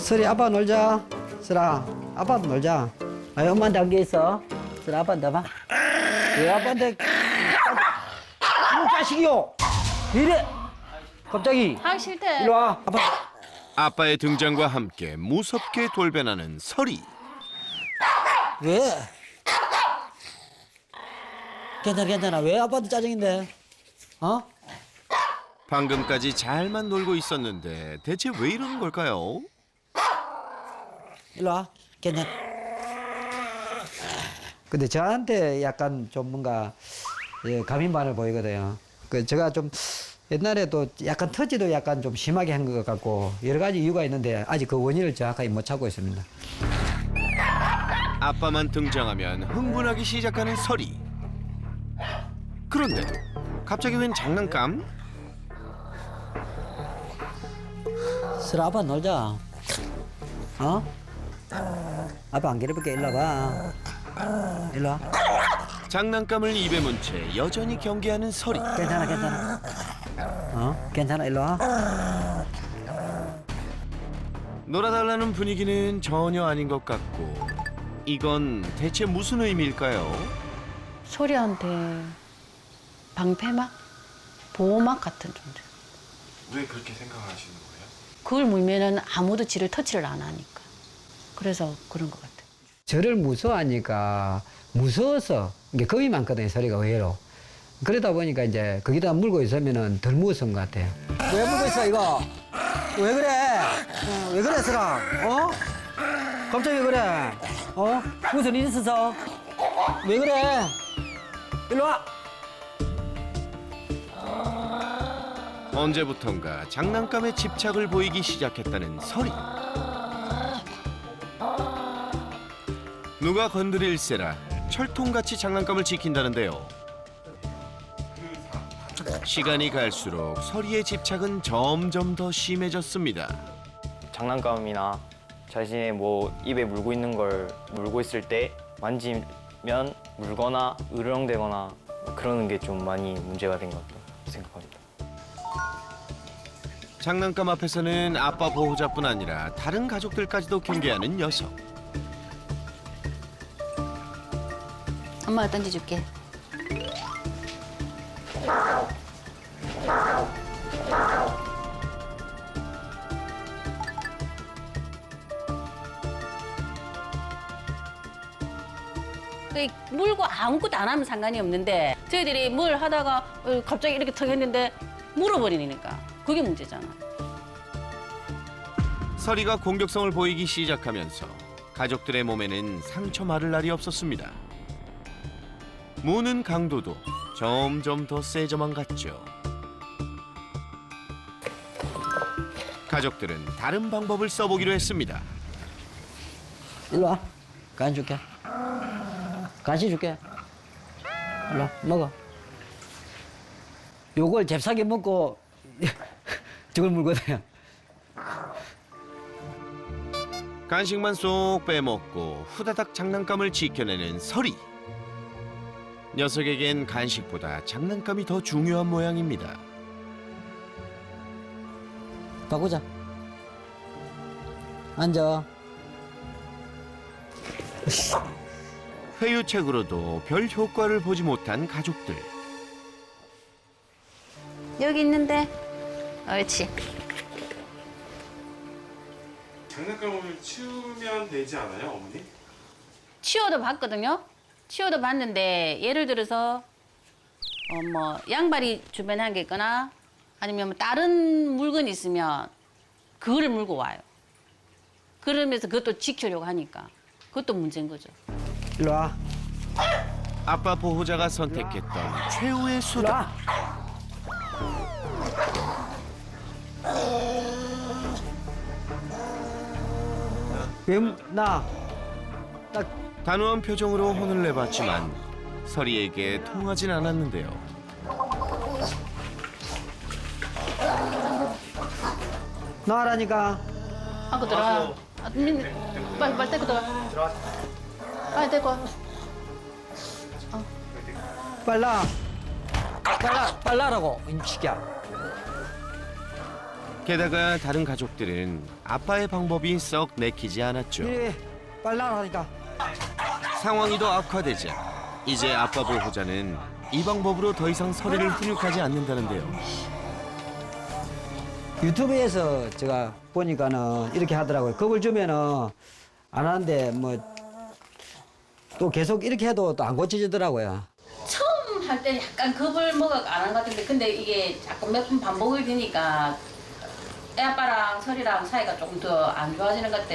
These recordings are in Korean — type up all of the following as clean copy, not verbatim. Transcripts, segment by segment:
설이 아빠 놀자. 설아, 아빠도 놀자. 아, 엄마한테 안겨 있어. 설아, 아빠한테 봐. 왜 아빠한테? 이 자식이요. 왜 이래? 갑자기. 하기 싫대. 일로 와. 아빠. 아빠의 등장과 함께 무섭게 돌변하는 설이. 왜? 괜찮아. 왜 아빠한테 짜증인데? 어? 방금까지 잘만 놀고 있었는데 대체 왜 이러는 걸까요? 일로 와. 괜찮아. 근데 저한테 약간 좀 뭔가 가민반을 보이거든요. 그 제가 좀 옛날에도 약간 터지도 약간 좀 심하게 한 것 같고 여러 가지 이유가 있는데 아직 그 원인을 정확하게 못 찾고 있습니다. 아빠만 등장하면 흥분하기 시작하는 설이. 그런데 갑자기 웬 장난감? 설아, 아빠 놀자. 어? 아빠 안 괴롭힐게. 일로 와봐. 일로 와. 장난감을 입에 문 채 여전히 경계하는 설이. 괜찮아. 어? 괜찮아. 일로 와. 놀아달라는 분위기는 전혀 아닌 것 같고 이건 대체 무슨 의미일까요? 소리한테 방패막? 보호막 같은 존재. 왜 그렇게 생각하시는 거예요? 그걸 물면은 아무도 지를 터치를 안 하니까. 그래서 그런 것 같아요. 저를 무서워하니까 무서워서 이게 겁이 많거든요. 소리가 의외로. 그러다 보니까 이제 거기다 물고 있으면은 덜 무서운 것 같아요. 왜 물고 있어 이거? 왜 그래? 왜 그래 설아? 어? 갑자기 왜 그래? 어? 무슨 일 있어서? 왜 그래? 일로 와. 언제부턴가 장난감에 집착을 보이기 시작했다는 설이. 누가 건드릴세라 철통같이 장난감을 지킨다는데요. 시간이 갈수록 설이의 집착은 점점 더 심해졌습니다. 장난감이나 자신의 뭐 입에 물고 있는 걸 물고 있을 때 만지면 물거나 으르렁대거나 그러는 게 좀 많이 문제가 된 것 같다고 생각합니다. 장난감 앞에서는 아빠 보호자뿐 아니라 다른 가족들까지도 경계하는 녀석. 엄마가 던져줄게. 물고 아무것도 안 하면 상관이 없는데 저희들이 뭘 하다가 갑자기 이렇게 턱 했는데 물어버리니까 그게 문제잖아. 설이가 공격성을 보이기 시작하면서 가족들의 몸에는 상처 마를 날이 없었습니다. 무는 강도도 점점 더 세져만 갔죠. 가족들은 다른 방법을 써보기로 했습니다. 일로 와. 간식 줄게. 간식 줄게. 일로 와. 먹어. 요걸 잽싸게 먹고 저걸 물거든요. 간식만 쏙 빼먹고 후다닥 장난감을 지켜내는 설이. 녀석에겐 간식보다 장난감이 더 중요한 모양입니다. 바꾸자. 앉아. 회유책으로도 별 효과를 보지 못한 가족들. 여기 있는데. 옳지. 장난감을 치우면 되지 않아요, 어머니? 치워도 봤거든요. 치워도 봤는데 예를 들어서 뭐 양말이 주변에 한 개 있거나 아니면 뭐 다른 물건이 있으면 그거를 물고 와요. 그러면서 그것도 지키려고 하니까 그것도 문제인 거죠. 일로 와. 아빠 보호자가 선택했던 최후의 수단. 나 단호한 표정으로 혼을 내봤지만 설이에게 통하진 않았는데요. 나라니까. 하고 들어와. 빨리 데리고 들어와. 빨리 데리고 와. 빨라. 빨라라고, 이 새끼야. 게다가 다른 가족들은 아빠의 방법이 썩 내키지 않았죠. 이리 빨리 나가니까. 상황이 더 악화되자 이제 아빠 보호자는 이 방법으로 더 이상 서리를 훈육하지 않는다는데요. 유튜브에서 제가 보니까는 이렇게 하더라고요. 겁을 주면은 안 하는데 뭐 또 계속 이렇게 해도 또 안 고쳐지더라고요. 처음 할 때 약간 겁을 먹어 안 한 것 같은데 근데 이게 자꾸 몇 번 반복을 되니까 애 아빠랑 설이랑 사이가 조금 더 안 좋아지는 것 같아.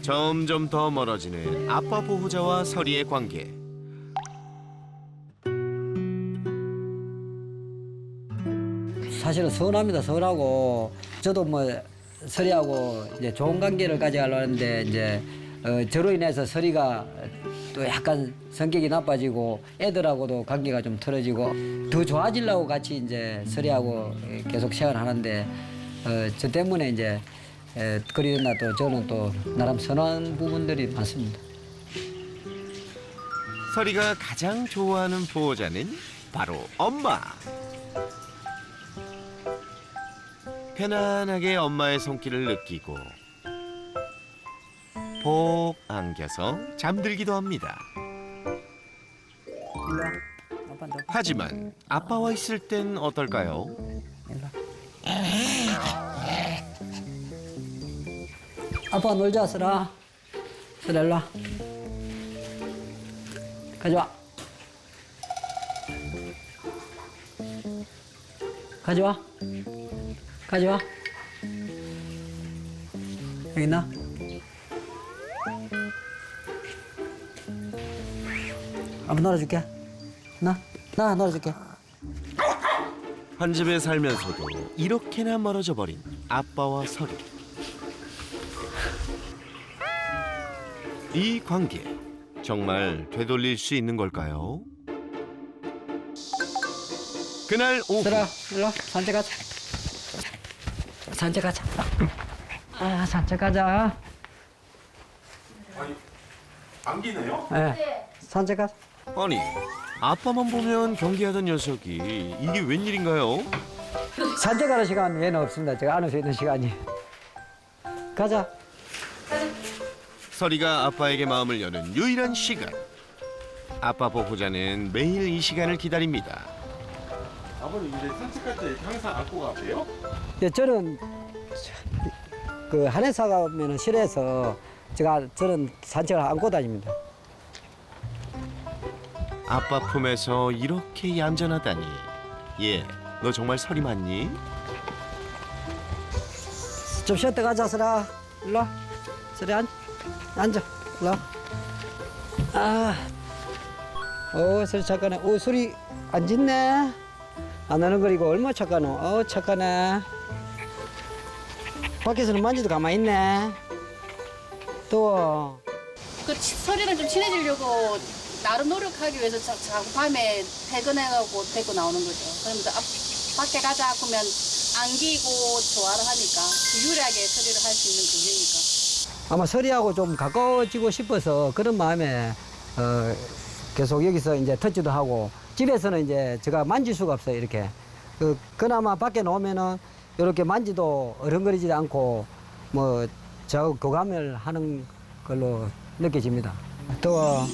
점점 더 멀어지는 아빠 보호자와 서리의 관계. 사실은 서운합니다. 서운하고 저도 뭐 설이하고 이제 좋은 관계를 가져가려고 하는데 이제 저로 인해서 설이가 또 약간 성격이 나빠지고 애들하고도 관계가 좀 틀어지고 더 좋아지려고 같이 이제 설이하고 계속 생활하는데 저 때문에 이제 그러나 또 저는 또 나름 선한 부분들이 많습니다. 서리가 가장 좋아하는 보호자는 바로 엄마. 편안하게 엄마의 손길을 느끼고 복 안겨서 잠들기도 합니다. 일로 와. 아빠한테. 하지만 아빠와 있을 땐 어떨까요? 일로 와. 아빠 놀자, 설아. 설아, 일로 와. 가져와. 가져와. 가져와. 여기 있나? 아빠 놀아줄게. 나 놀아줄게. 한 집에 살면서도 이렇게나 멀어져 버린 아빠와 서리. 이 관계 정말 되돌릴 수 있는 걸까요? 그날 오후 설아, 일로 와. 산책하자. 산책하자. 아, 산책하자. 아니, 안기네요? 예. 산책하자. 아니 아빠만 보면 경계하던 녀석이 이게 웬일인가요? 산책하는 시간 얘는 없습니다. 제가 안을 수 있는 시간이. 가자. 서리가 아빠에게 마음을 여는 유일한 시간. 아빠 보호자는 매일 이 시간을 기다립니다. 아버님 근데 산책할 때 이렇게 항상 안고 가세요? 예, 저는 그 한해사 가면은 실에서 저는 산책을 안고 다닙니다. 아빠 품에서 이렇게 얌전하다니. 얘, 너 정말 서리 맞니? 좀 쉬었다 가자, 설아. 일로 와. 설아, 앉아. 일로 와. 아. 오, 설이 착하네. 오, 설이 안 짖네. 안 하는거리고 얼마나 착하노. 착하네. 밖에서는 만지도 가만히 있네. 더워. 그 설이랑 좀 친해지려고 나름 노력하기 위해서 자꾸 밤에 퇴근해가고 데리고 나오는 거죠. 그러면서 밖에 가자 하면 안기고 좋아를 하니까 유리하게 처리를 할 수 있는 그게니까. 아마 설이하고 좀 가까워지고 싶어서 그런 마음에 계속 여기서 이제 터치도 하고 집에서는 이제 제가 만질 수가 없어요. 이렇게 그나마 밖에 놓으면은 이렇게 만지도 어른거리지 않고 뭐 저 교감을 하는 걸로 느껴집니다. 더워.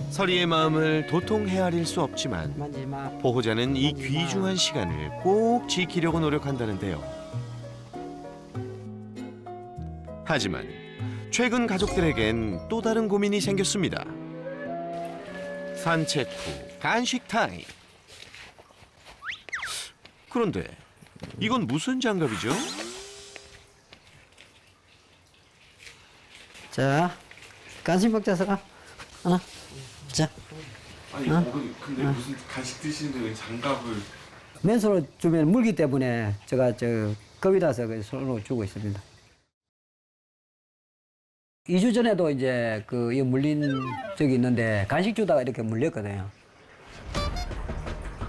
서리의 마음을 도통 헤아릴 수 없지만 만지지 마. 보호자는 이 귀중한 시간을 꼭 지키려고 노력한다는데요. 하지만 최근 가족들에겐 또 다른 고민이 생겼습니다. 산책 후 간식 타임. 그런데 이건 무슨 장갑이죠? 자, 간식 먹자, 설아. 하나. 자, 아니 어머니 근데 무슨 간식 드시는데 왜 장갑을 맨손으로 주면 물기 때문에 제가 겁이 나서 손으로 주고 있습니다. 2주 전에도 이제 이 물린 적이 있는데 간식 주다가 이렇게 물렸거든요.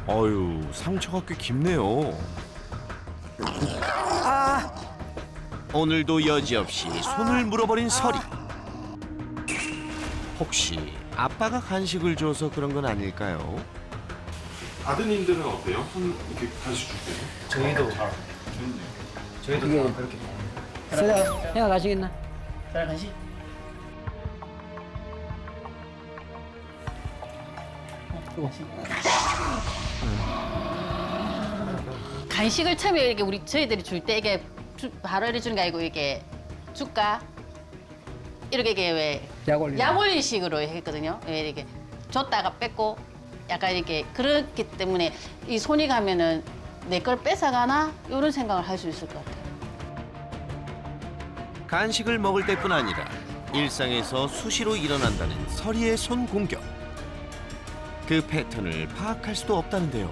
어휴, 상처가 꽤 깊네요. 오늘도 여지없이 손을 물어버린 서리. 혹시 아빠가 간식을 줘서 그런 건 아닐까요? 아드님들은 어때요? 손 이렇게 다시 줄 때요? 저희도 이게 그렇게 서리야, 형아 가시겠나? 들어가시. 간식을 처음에 이렇게 저희들이 줄 때 이게 바로 이렇게 주는 게 아니고 이렇게 줄까? 이렇게 왜 약올리. 약올리식으로 했거든요. 왜 이렇게 줬다가 뺏고 약간 이렇게 그렇기 때문에 이 손이 가면은 내 걸 뺏어가나 이런 생각을 할 수 있을 것 같아요. 간식을 먹을 때뿐 아니라 일상에서 수시로 일어난다는 서리의 손 공격. 그 패턴을 파악할 수도 없다는데요.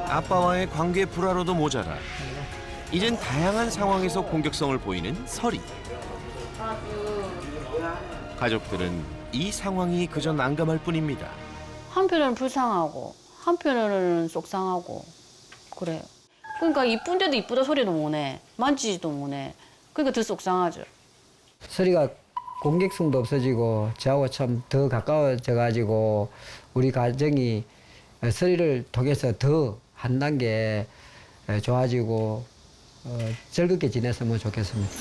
아빠와의 관계 불화로도 모자라 이젠 다양한 상황에서 공격성을 보이는 서리. 가족들은 이 상황이 그저 난감할 뿐입니다. 한편으로는 불쌍하고 한편으로는 속상하고 그래요. 그러니까 이쁜데도 이쁘다 소리도 못해. 만지지도 못해. 그러니까 더 속상하죠. 서리가 공격성도 없어지고 저하고 참 더 가까워져 가지고 우리 가정이 서리를 통해서 더 한 단계 좋아지고 즐겁게 지냈으면 좋겠습니다.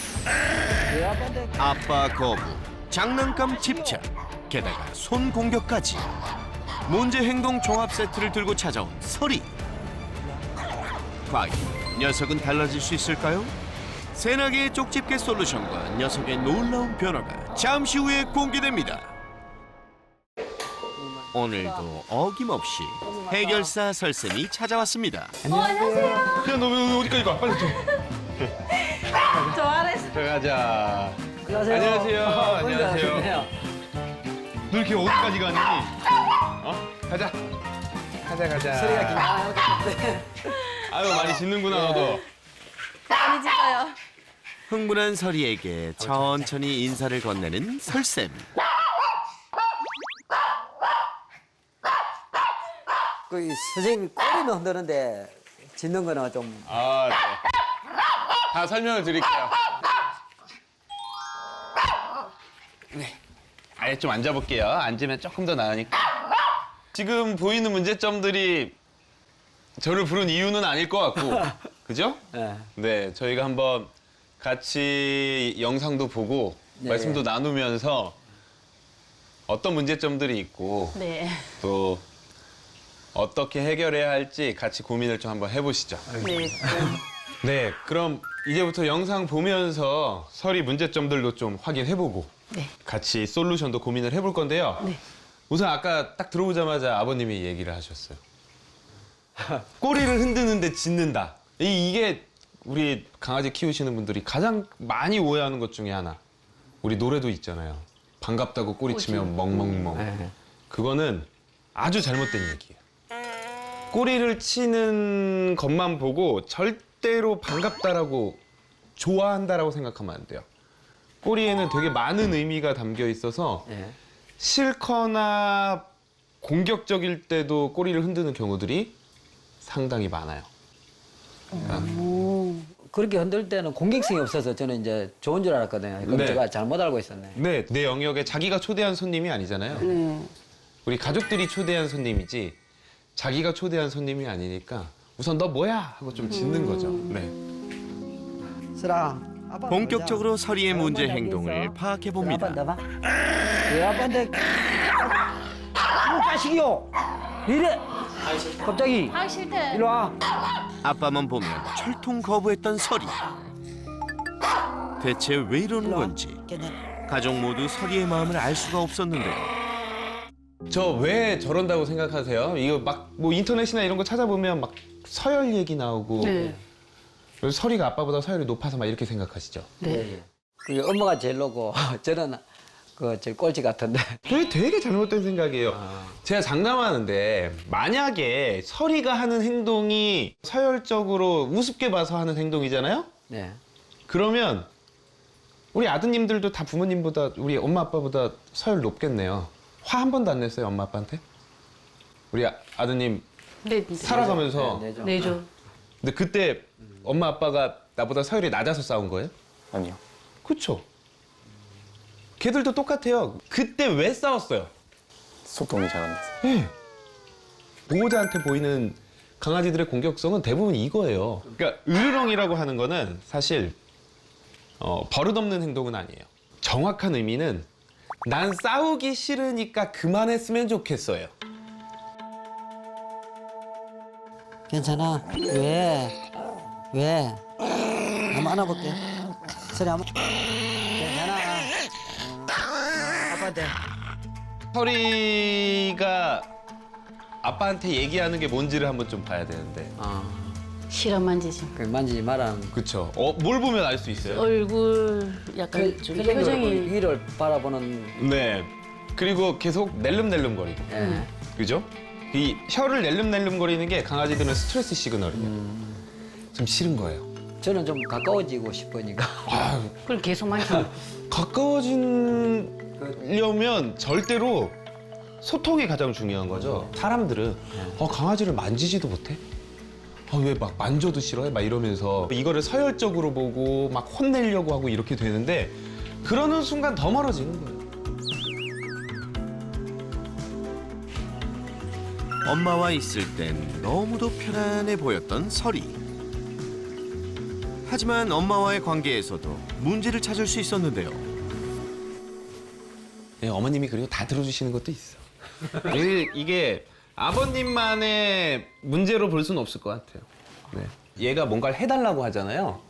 아빠 거부, 장난감 집착, 게다가 손 공격까지. 문제 행동 종합 세트를 들고 찾아온 서리. 과연 녀석은 달라질 수 있을까요? 새나개의 쪽집게 솔루션과 녀석의 놀라운 변화가 잠시 후에 공개됩니다. 오늘도 어김없이 해결사 설쌤이 찾아왔습니다. 야, 너 어디까지 가? 빨리 좀. 들어가자. 안녕하세요. 안녕하세요. 너 이렇게 어디까지 가니? 가자. 가자. 서리가 긴장하겠는데. 아유, 많이 짖는구나, 너도. 많이 짖어요. 흥분한 서리에게 천천히 인사를 건네는 설쌤. 그 선생님이 꼬리는 흔드는데 짖는 거는 좀 아, 네. 다 설명을 드릴게요. 네. 아예 좀 앉아볼게요. 앉으면 조금 더 나으니까. 지금 보이는 문제점들이 저를 부른 이유는 아닐 것 같고, 그죠? 예. 네, 저희가 한번 같이 영상도 보고 네. 말씀도 나누면서 어떤 문제점들이 있고 네. 또 어떻게 해결해야 할지 같이 고민을 좀 한번 해보시죠. 네. 네, 그럼 이제부터 영상 보면서 서리 문제점들도 좀 확인해보고 네. 같이 솔루션도 고민을 해볼 건데요. 네. 우선 아까 딱 들어오자마자 아버님이 얘기를 하셨어요. 꼬리를 흔드는데 짖는다. 이게 우리 강아지 키우시는 분들이 가장 많이 오해하는 것 중에 하나. 우리 노래도 있잖아요. 반갑다고 꼬리치면 멍멍멍. 네. 그거는 아주 잘못된 얘기예요. 꼬리를 치는 것만 보고 절대로 반갑다라고 좋아한다라고 생각하면 안 돼요. 꼬리에는 되게 많은 의미가 담겨 있어서 예. 싫거나 공격적일 때도 꼬리를 흔드는 경우들이 상당히 많아요. 그렇게 흔들 때는 공격성이 없어서 저는 이제 좋은 줄 알았거든요. 그럼 네. 제가 잘못 알고 있었네. 네, 내 영역에 자기가 초대한 손님이 아니잖아요. 네. 우리 가족들이 초대한 손님이지 자기가 초대한 손님이 아니니까 우선 너 뭐야 하고 좀 짖는 거죠. 네. 쓰라. 아빠 본격적으로 보자. 서리의 문제 얼마나 행동을 알겠어? 파악해 아빠 봅니다. 나봐. 왜 아빠한테 자식이요? 이래. 갑자기 아 싫대. 이리 와. 아빠만 보면 철통 거부했던 서리. 대체 왜 이러는 건지 가족 모두 서리의 마음을 알 수가 없었는데요. 저 왜 저런다고 생각하세요? 이거 막 뭐 인터넷이나 이런 거 찾아보면 막 서열 얘기 나오고 네. 그래서 서리가 아빠보다 서열이 높아서 막 이렇게 생각하시죠? 네. 그게 엄마가 제일 높고 저는 그 제일 꼴찌 같은데. 그게 되게 잘못된 생각이에요. 제가 장담하는데 만약에 서리가 하는 행동이 서열적으로 우습게 봐서 하는 행동이잖아요? 네. 그러면 우리 아드님들도 다 부모님보다 우리 엄마 아빠보다 서열 높겠네요. 화 한 번도 안 냈어요, 엄마 아빠한테? 우리 아드님 네. 살아가면서 네, 네. 내죠. 근데 그때 엄마 아빠가 나보다 서열이 낮아서 싸운 거예요? 아니요. 그쵸? 걔들도 똑같아요. 그때 왜 싸웠어요? 소통이 잘 안 돼서. 네. 보호자한테 보이는 강아지들의 공격성은 대부분 이거예요. 그러니까 으르렁이라고 하는 거는 사실 버릇없는 행동은 아니에요. 정확한 의미는 난 싸우기 싫으니까 그만했으면 좋겠어요. 괜찮아. 왜? 왜? 한번 안아볼게. 소리 한번. 괜찮아. 아빠한테. 서리가 아빠한테 얘기하는 게 뭔지를 한번 좀 봐야 되는데. 싫어 만지지. 그 만지지 마라. 그쵸. 뭘 보면 알 수 있어요? 얼굴 약간 좀 표정이 위를 바라보는. 네. 그리고 계속 낼름낼름거리고. 예. 그죠? 이 혀를 낼름낼름거리는 게 강아지들은 스트레스 시그널이에요. 좀 싫은 거예요. 저는 좀 가까워지고 싶으니까. 그걸 계속 만지고. 가까워지려면 절대로 소통이 가장 중요한 거죠. 사람들은 강아지를 만지지도 못해? 왜 막 만져도 싫어해? 막 이러면서 이거를 서열적으로 보고 막 혼내려고 하고 이렇게 되는데 그러는 순간 더 멀어지는 거예요. 엄마와 있을 땐 너무도 편안해 보였던 설이. 하지만 엄마와의 관계에서도 문제를 찾을 수 있었는데요. 네, 어머님이 그리고 다 들어주시는 것도 있어. 이게 아버님만의 문제로 볼 수는 없을 것 같아요. 네. 얘가 뭔가를 해달라고 하잖아요.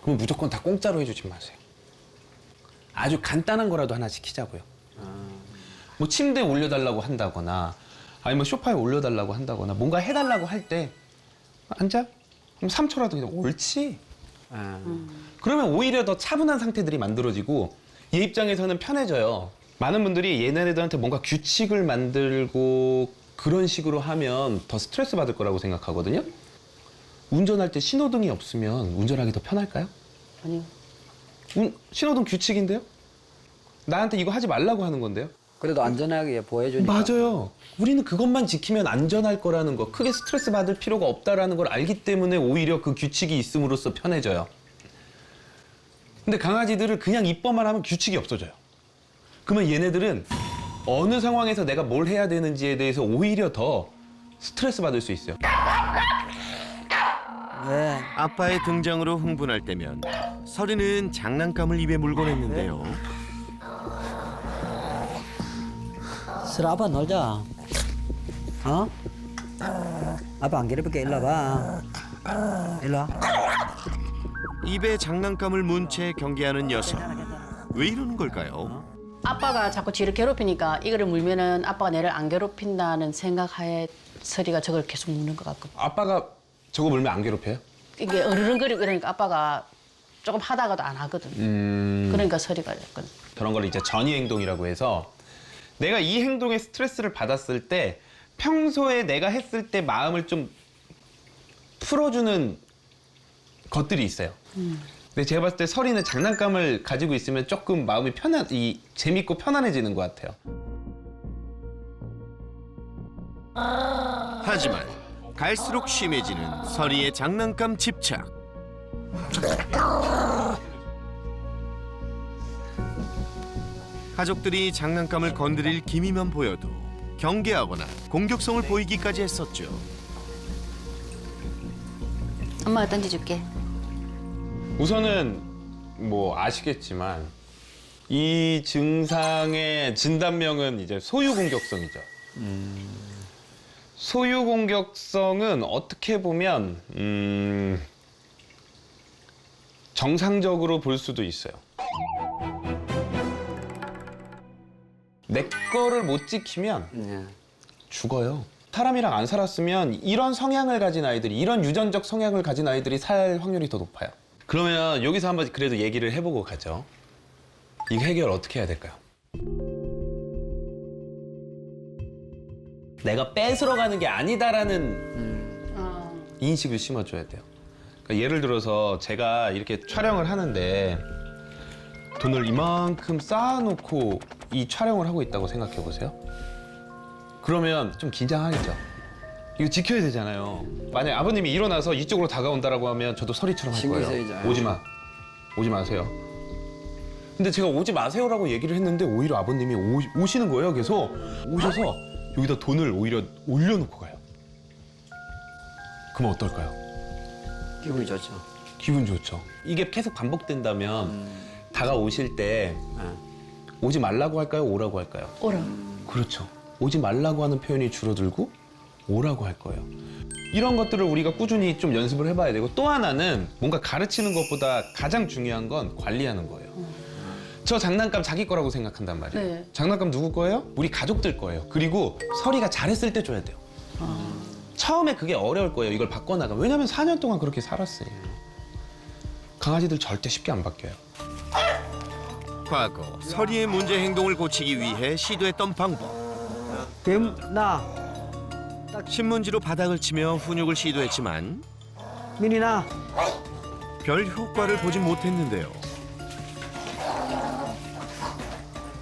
그럼 무조건 다 공짜로 해주지 마세요. 아주 간단한 거라도 하나 시키자고요. 뭐 침대에 올려달라고 한다거나 아니면 뭐 소파에 올려달라고 한다거나 뭔가 해달라고 할 때 앉아? 그럼 3초라도 그냥 옳지. 그러면 오히려 더 차분한 상태들이 만들어지고 얘 입장에서는 편해져요. 많은 분들이 얘네들한테 뭔가 규칙을 만들고 그런 식으로 하면 더 스트레스 받을 거라고 생각하거든요. 운전할 때 신호등이 없으면 운전하기 더 편할까요? 아니요. 신호등 규칙인데요? 나한테 이거 하지 말라고 하는 건데요? 그래도 안전하게 보여주니까. 맞아요. 우리는 그것만 지키면 안전할 거라는 거, 크게 스트레스 받을 필요가 없다라는 걸 알기 때문에 오히려 그 규칙이 있음으로써 편해져요. 근데 강아지들을 그냥 입법만 하면 규칙이 없어져요. 그러면 얘네들은 어느 상황에서 내가 뭘 해야 되는지에 대해서 오히려 더 스트레스 받을 수 있어요. 네. 아빠의 등장으로 흥분할 때면 설이는 장난감을 입에 물곤 했는데요. 슬아, 아빠 놀자. 어? 아빠 안 괴롭힐게. 일로 와봐. 일로 와. 입에 장난감을 문 채 경계하는 녀석. 왜 이러는 걸까요? 아빠가 자꾸 지를 괴롭히니까 이거를 물면은 아빠가 내를 안 괴롭힌다는 생각하에 설이가 저걸 계속 물는 것 같거든. 아빠가 저거 물면 안 괴롭혀요? 이게 어르렁거리고 그러니까 아빠가 조금 하다가도 안 하거든. 그러니까 설이가 약간. 저런 걸 이제 전이 행동이라고 해서 내가 이 행동에 스트레스를 받았을 때 평소에 내가 했을 때 마음을 좀 풀어주는 것들이 있어요. 근데 제가 봤을 때 설이는 장난감을 가지고 있으면 조금 마음이 재밌고 편안해지는 것 같아요. 하지만 갈수록 심해지는 설이의 장난감 집착. 가족들이 장난감을 건드릴 기미만 보여도 경계하거나 공격성을 보이기까지 했었죠. 엄마가 던져줄게. 우선은 뭐 아시겠지만 이 증상의 진단명은 이제 소유공격성이죠. 소유공격성은 어떻게 보면 정상적으로 볼 수도 있어요. 내 거를 못 지키면 네. 죽어요. 사람이랑 안 살았으면 이런 성향을 가진 아이들이, 이런 유전적 성향을 가진 아이들이 살 확률이 더 높아요. 그러면 여기서 한번 그래도 얘기를 해보고 가죠. 이거 해결 어떻게 해야 될까요? 내가 뺏으러 가는 게 아니다라는 인식을 심어줘야 돼요. 그러니까 예를 들어서 제가 이렇게 촬영을 하는데 돈을 이만큼 쌓아놓고 이 촬영을 하고 있다고 생각해 보세요. 그러면 좀 긴장하겠죠. 이거 지켜야 되잖아요. 만약 아버님이 일어나서 이쪽으로 다가온다라고 하면 저도 설이처럼 할 신경 거예요. 쓰이죠. 오지 마. 오지 마세요. 근데 제가 오지 마세요라고 얘기를 했는데 오히려 아버님이 오시는 거예요. 계속 오셔서 여기다 돈을 오히려 올려놓고 가요. 그럼 어떨까요? 기분이 좋죠. 기분 좋죠. 이게 계속 반복된다면 다가오실 때 오지 말라고 할까요? 오라고 할까요? 오라. 그렇죠. 오지 말라고 하는 표현이 줄어들고 오라고 할 거예요. 이런 것들을 우리가 꾸준히 좀 연습을 해봐야 되고 또 하나는 뭔가 가르치는 것보다 가장 중요한 건 관리하는 거예요. 저 장난감 자기 거라고 생각한단 말이에요. 네. 장난감 누구 거예요? 우리 가족들 거예요. 그리고 설이가 잘했을 때 줘야 돼요. 처음에 그게 어려울 거예요. 이걸 바꿔나가면. 왜냐면 4년 동안 그렇게 살았어요. 강아지들 절대 쉽게 안 바뀌어요. 과거 서리의 문제 행동을 고치기 위해 시도했던 방법. 나 신문지로 바닥을 치며 훈육을 시도했지만 민이 나. 별 효과를 보지 못했는데요.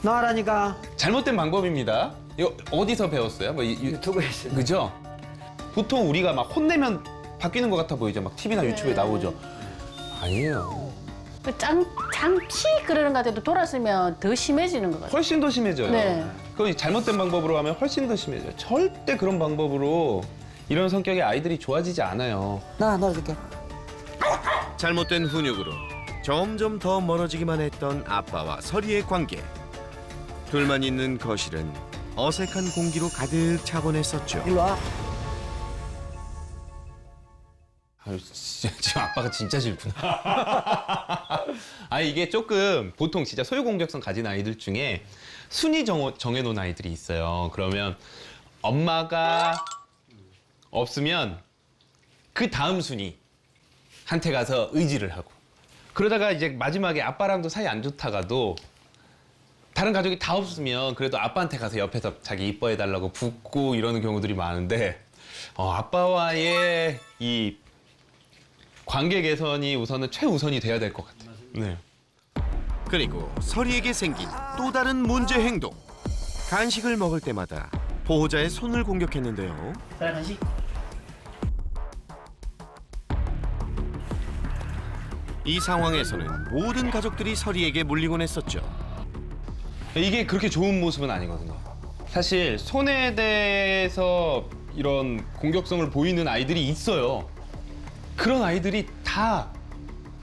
나라니까. 잘못된 방법입니다. 이거 어디서 배웠어요? 뭐 유튜브에서. 그죠? 보통 우리가 막 혼내면 바뀌는 것 같아 보이죠? 막 TV나 유튜브에 나오죠? 아니에요. 그 잠시 그러는 것 같아도 돌았으면 더 심해지는 것 같아요. 훨씬 더 심해져요. 네. 그 잘못된 방법으로 하면 훨씬 더 심해져요. 절대 그런 방법으로 이런 성격의 아이들이 좋아지지 않아요. 나 넣어줄게. 잘못된 훈육으로 점점 더 멀어지기만 했던 아빠와 서리의 관계. 둘만 있는 거실은 어색한 공기로 가득 차곤 했었죠. 일로 와. 아유, 진짜, 지금 아빠가 진짜 싫구나. 아, 이게 조금 보통 진짜 소유공격성 가진 아이들 중에 순위 정해놓은 아이들이 있어요. 그러면 엄마가 없으면 그 다음 순위한테 가서 의지를 하고 그러다가 이제 마지막에 아빠랑도 사이 안 좋다가도 다른 가족이 다 없으면 그래도 아빠한테 가서 옆에서 자기 이뻐해달라고 붓고 이러는 경우들이 많은데 아빠와의 이 관계 개선이 우선은 최우선이 돼야 될 것 같아요. 네. 그리고 서리에게 생긴 또 다른 문제 행동. 간식을 먹을 때마다 보호자의 손을 공격했는데요. 간식. 이 상황에서는 모든 가족들이 서리에게 물리곤 했었죠. 이게 그렇게 좋은 모습은 아니거든요. 사실 손에 대해서 이런 공격성을 보이는 아이들이 있어요. 그런 아이들이 다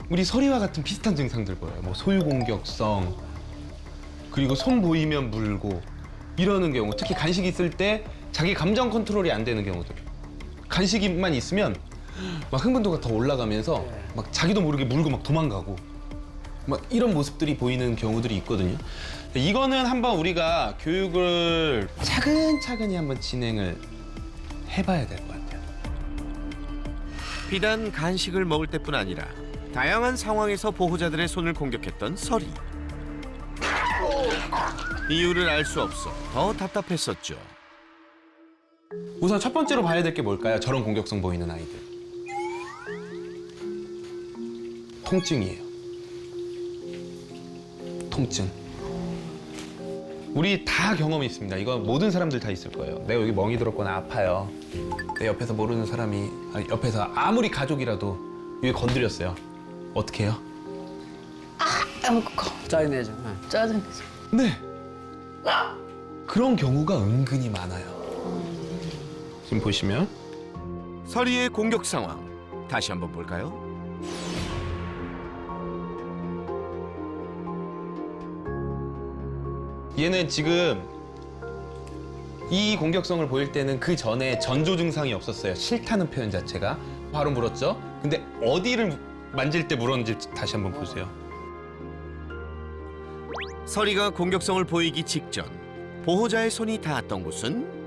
우리 서리와 같은 비슷한 증상들 거예요. 뭐 소유공격성, 그리고 손 보이면 물고 이러는 경우, 특히 간식이 있을 때 자기 감정 컨트롤이 안 되는 경우들. 간식만 있으면 막 흥분도가 더 올라가면서 막 자기도 모르게 물고 막 도망가고 막 이런 모습들이 보이는 경우들이 있거든요. 이거는 한번 우리가 교육을 차근차근히 한번 진행을 해봐야 될 것 같아요. 비단 간식을 먹을 때뿐 아니라 다양한 상황에서 보호자들의 손을 공격했던 서리. 이유를 알 수 없어 더 답답했었죠. 우선 첫 번째로 봐야 될 게 뭘까요? 저런 공격성 보이는 아이들. 통증이에요. 통증. 우리 다 경험이 있습니다. 이거 모든 사람들 다 있을 거예요. 내가 여기 멍이 들었거나 아파요. 내 옆에서 모르는 사람이 옆에서 아무리 가족이라도 여기 건드렸어요. 어떻게 해요? 짜증내죠. 짜증내죠. 네. 그런 경우가 은근히 많아요. 지금 보시면 서리의 공격 상황 다시 한번 볼까요? 얘는 지금 이 공격성을 보일 때는 그 전에 전조 증상이 없었어요. 싫다는 표현 자체가. 바로 물었죠. 근데 어디를 만질 때 물었는지 다시 한번 보세요. 서리가 공격성을 보이기 직전 보호자의 손이 닿았던 곳은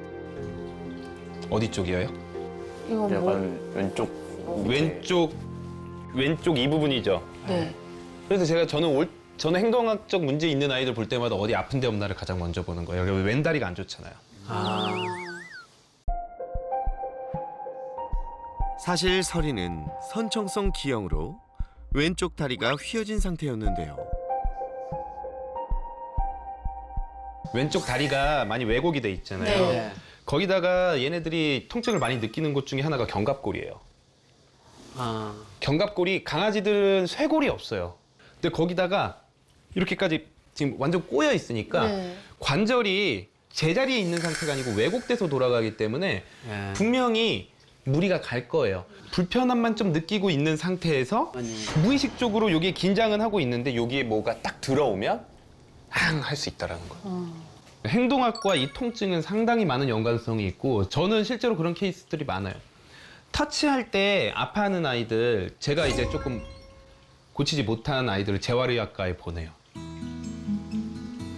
어디 쪽이에요? 이거 뭐? 약간 왼쪽 이 부분이죠. 네. 그래서 제가 저는 행동학적 문제 있는 아이들 볼 때마다 어디 아픈 데 없나를 가장 먼저 보는 거예요. 여기 왼다리가 안 좋잖아요. 사실 서리는 선청성 기형으로 왼쪽 다리가 휘어진 상태였는데요. 왼쪽 다리가 많이 왜곡이 돼 있잖아요. 네. 거기다가 얘네들이 통증을 많이 느끼는 곳 중에 하나가 견갑골이에요. 견갑골이 강아지들은 쇄골이 없어요. 근데 거기다가 이렇게까지 지금 완전 꼬여 있으니까 네. 관절이 제자리에 있는 상태가 아니고 왜곡돼서 돌아가기 때문에 예. 분명히 무리가 갈 거예요. 불편함만 좀 느끼고 있는 상태에서 무의식적으로 여기에 긴장은 하고 있는데 여기에 뭐가 딱 들어오면 할 수 있다라는 거예요. 행동학과 이 통증은 상당히 많은 연관성이 있고 저는 실제로 그런 케이스들이 많아요. 터치할 때 아파하는 아이들, 제가 이제 조금 고치지 못한 아이들을 재활의학과에 보내요.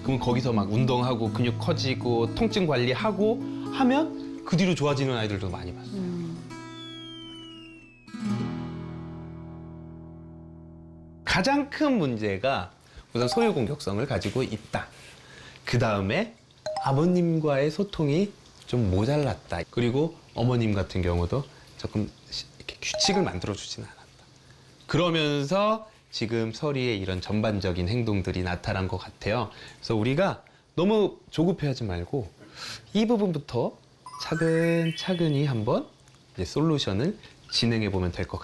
그럼 거기서 막 운동하고 근육 커지고 통증 관리하고 하면 그 뒤로 좋아지는 아이들도 많이 봤어요. 가장 큰 문제가 우선 소유 공격성을 가지고 있다. 그 다음에 아버님과의 소통이 좀 모자랐다. 그리고 어머님 같은 경우도 조금 이렇게 규칙을 만들어주지는 않았다. 그러면서 지금 설이의 이런 전반적인 행동들이 나타난 것 같아요. 그래서 우리가 너무 조급해하지 말고 이 부분부터 차근차근히 한번 이제 솔루션을 진행해 보면 될 것 같아요.